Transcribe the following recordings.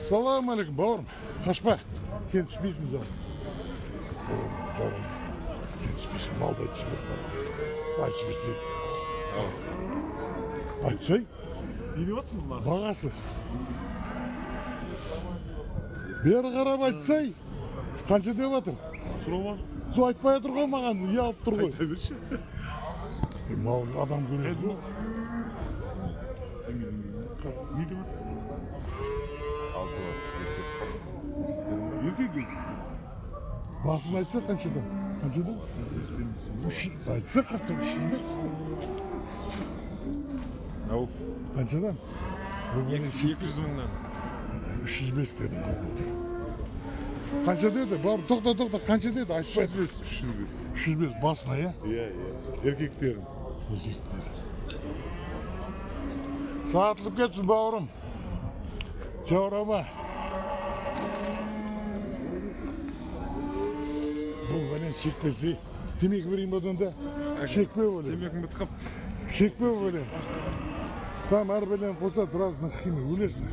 Assalamualaikum bауырым. Қашпа. Сен түспейсің жаным. Ассалаумағалейкум. Сен түспейсің. Малды айтып жібер бағасы. Айтып жіберсей. Айтсай. Не деп жатсың бұлар? Бағасы. Бері қарап айтсай. Қанша деп жатыр? Сұрауға? Су айтпай отыр ғой маған. Ұялып тұр ғой. Айта берші. Мал адам көреді ғой. Не деп жатсың? Еркек ел. Басын айтса қаншадан? Қаншадан? Айтса қатты 305. Ау? Қаншадан? 200 мыңнан. 305 дедім. Қанша деді? Бауыр тоқта. Қанша деді? Айтпайды. 305. Басына, иә? Иә. Еркектерін. Сатылып кетсін бауырым. Жаурама. Бұл бәлен шекпесі. Темекі берейін бөден де. Шекпе бөлен. Темекің біт қап. Шекпе бөлен. Там әр бәлен қоса тұрасына қиме өлесін.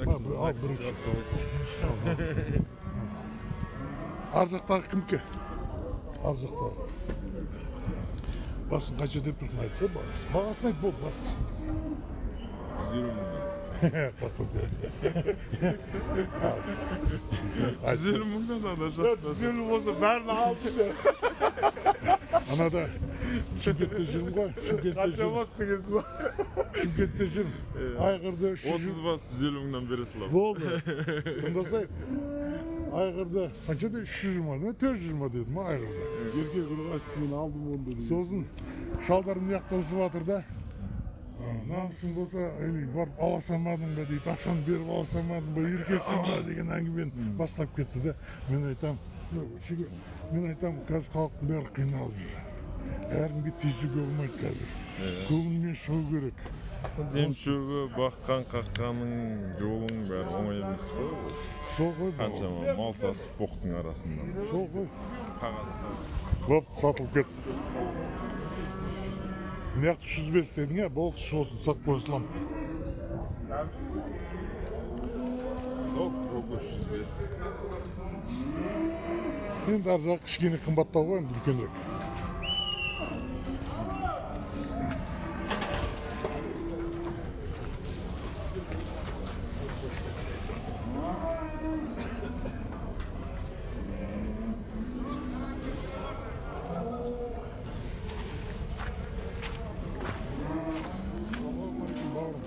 Ал бірінші. Арзақтағы кімке? Арзақтағы. Басын қанша деп тұрсын айтса бағасын. Бағасын айт бол, басқасын. 0 мыңнан. Жүз мыңнан ана жақта. 100 болса бәрін алды. Анада Шымкентте жүрмін ғой. Қанша бас дегенсіз ба? Шымкентте жүрмін. Айғырды 30 бас 150 мыңнан бере салам. болды. Тыңдасайық. Айғырды қаншада 320 420 дедім айғырды. Еркек ұрғашты мен алдым онды дейді. Сосын шалдарым яқта ұсып жатыр да. Намысың болса, барып ала салмадың ба дейді, ақшаны беріп ала салмадың ба, еркексің ба деген әңгімені бастап кетті да. Мен айтам, қазір халықтың бәрі қиналып жүр. Әркімге тиісуге болмайды қазір. Көңілмен шығу керек. Демшөгі, баққан, қаққаның жолың бәрі оңай емес қой. Сол ғой. Қаншама мал сасып боқтың арасында. Сол ғой. Қағазда. Боп, сатылып кетсін. Неяқты 305 дедің ә, болды шосын сат қойсылам. Сол, кроғы 305. Енді ар жақ кішкене қымбаттау ғой, енді үлкенірек.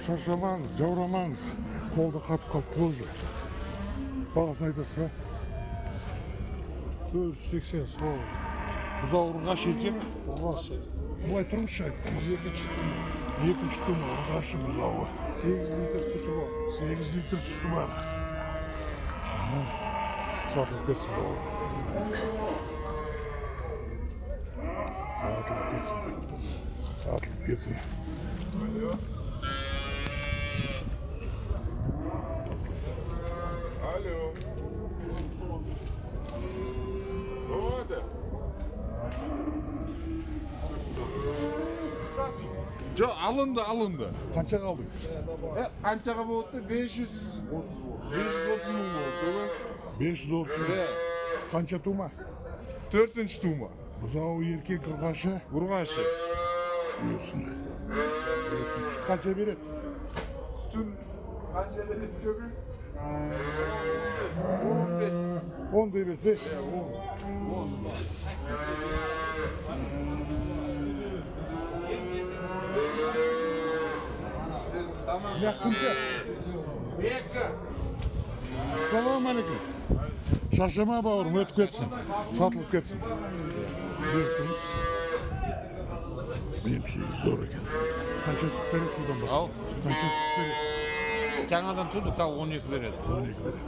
Шаршамаңыз, жаурамаңыз, қолды қатып қалып қойшы. Бағасын айтасыз ба? 480 сол. Бұзау ұрғашы екен? Ұрғашы. Бұлай тұрыңызшы айтпаңыз. Екінші түні ұрғашы бұзауы. 8 литр сүті бар. 8 литр сүті бар. Сатылып кетсін бауыр. Сатылып кетсін. Алло. Болады. Жоқ, алынды. Қанша қалдың? Қаншаға болды? 530 мың болды. 530. Қанша тума? 4-ші тума. Бұзауы еркек ұрғашы. Ұрғашы. Үйірсін. Сүт қанша береді? Сүтін қанша дәрес көбі? 15. 10 бересе? 10. Яқынды. Ассалаумағалейкум. Шаршама бауырым, өтіп кетсін. Сатылып кетсін. Беріп тұрыңыз. Емшегі зор екен. Қанша сүт береді судан басында? Қанша сүт береді? Жаңадан тұрдық, 12 береді. 12 береді.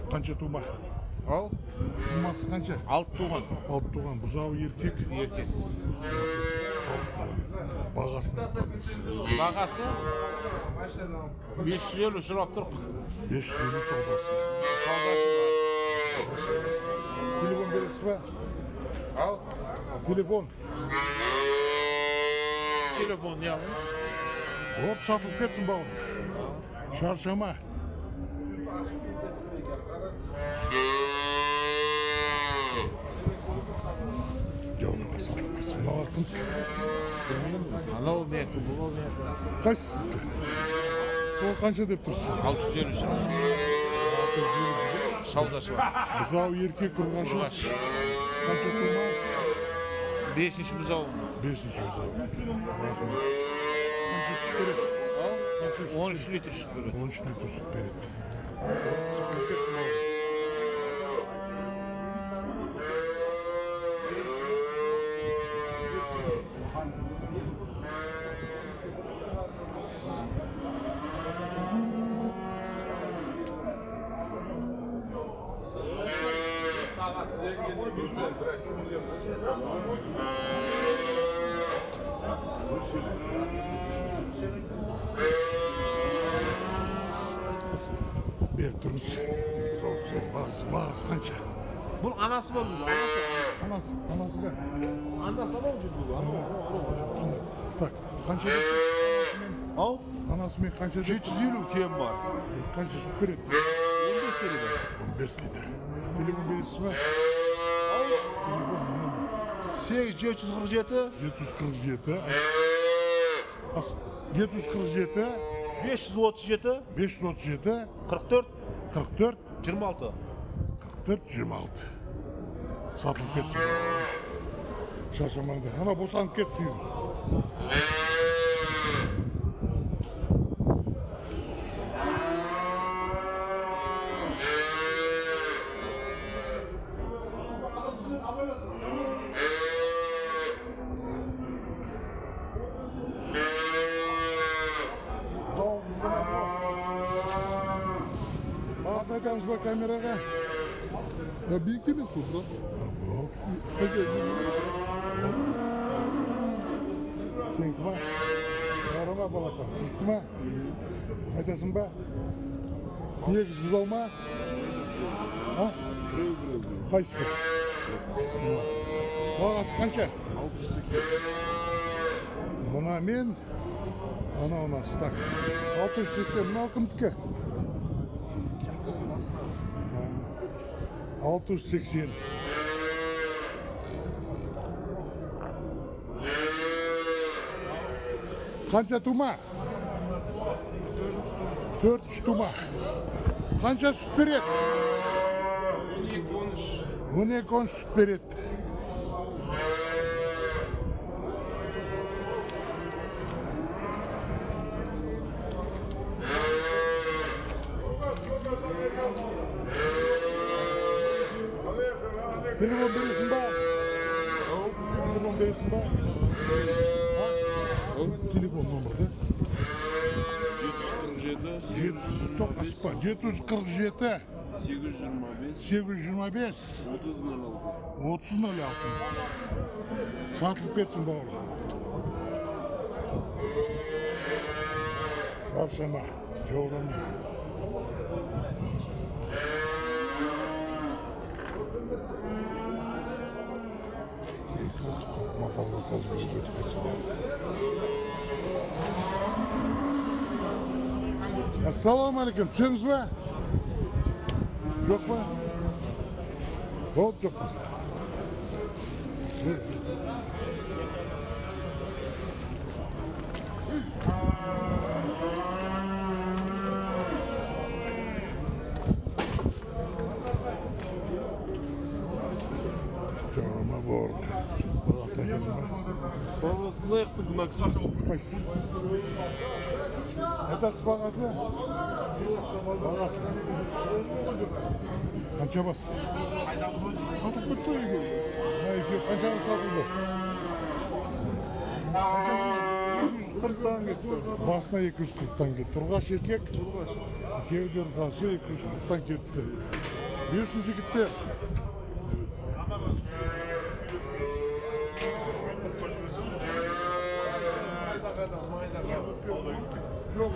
Қанша тума? Ал? Тумасы қанша? 6 туған. 6 туған. Бұзауы еркек. Еркек. Бағасын айтпаңыз. Бағасы 550 сұрап тұрық. 550 саудасы. Саудасы бар. Телефон бересіз ба? Ал? Телефон. Telefon ne almış? Hop satılıp ketsin baurum. Şarşama. Canıma satılıp ketsin. Ne var kıntık? Anao mekli, bu mekli. Kaçsızdı? O kança dep dursun? 650 lira. Savdası var. Buzağı erkek kurgaşı. Kurgaç. Kança kurma? 5-ci buzağı. 5. buzağı. Kança süt verir? Kança süt 13 litr süt verir. 13 litre süt verir. Satılıp ketsin baurum. Bir turuz. Bağız kança. Bunun anası mı bu? Anası. Anası gel. Anası ne olacak bu? Bak kança dep dursun. Al. Anası men kança dep 750 kim var? kança süt verir? 15 veridi. 15 litre. Telefon birisi var. Al. Telefon 8747 747. As 747 537 537 44 44 26. 44 26. Satılıp ketsin. Şaşamandır. Ana bosanıp ketsin. Bazı aytamiz bak kameraga. Ya büyük emes bu bro. Özel bir emes. Sen kıma. Yarama balaka. Siz kıma. Aytasın ba. Niye kız olma? Ha? Kaysı? Bağası kança? 680. Buna men ona stak. 680 mı akımtıke? 680. Kança tuma? 4 tuma. Kança süt beret? 12 süt beret. Telefon verirsin ba? Telefon verirsin ba? Ha? Telefon numarada? 747 Çok açık ba. 747 825 825 3006 30.06. Satılıp ketsin ba oğlum. Şarşama. Yoğurama. Motorla sazı götürüyorsun. Assalamu alaikum. Түсеміз ба? Жоқ па? Болды жоқ па? Жоғырма бор. Бағасына кезім ба? Babasına yaktık Maxim. Қайсы? Айтасыз бағасы? Бағасы. Қанша бас? Сатып бітті ғой екеуі. Қаншаға сатылды? Қаншаға сатылды? 240-тан кетті. Басына 240-тан кетті. Тұрғаш еркек? Екеуі ұрғашы 240-тан кетті. Берсін жігіттер. Çok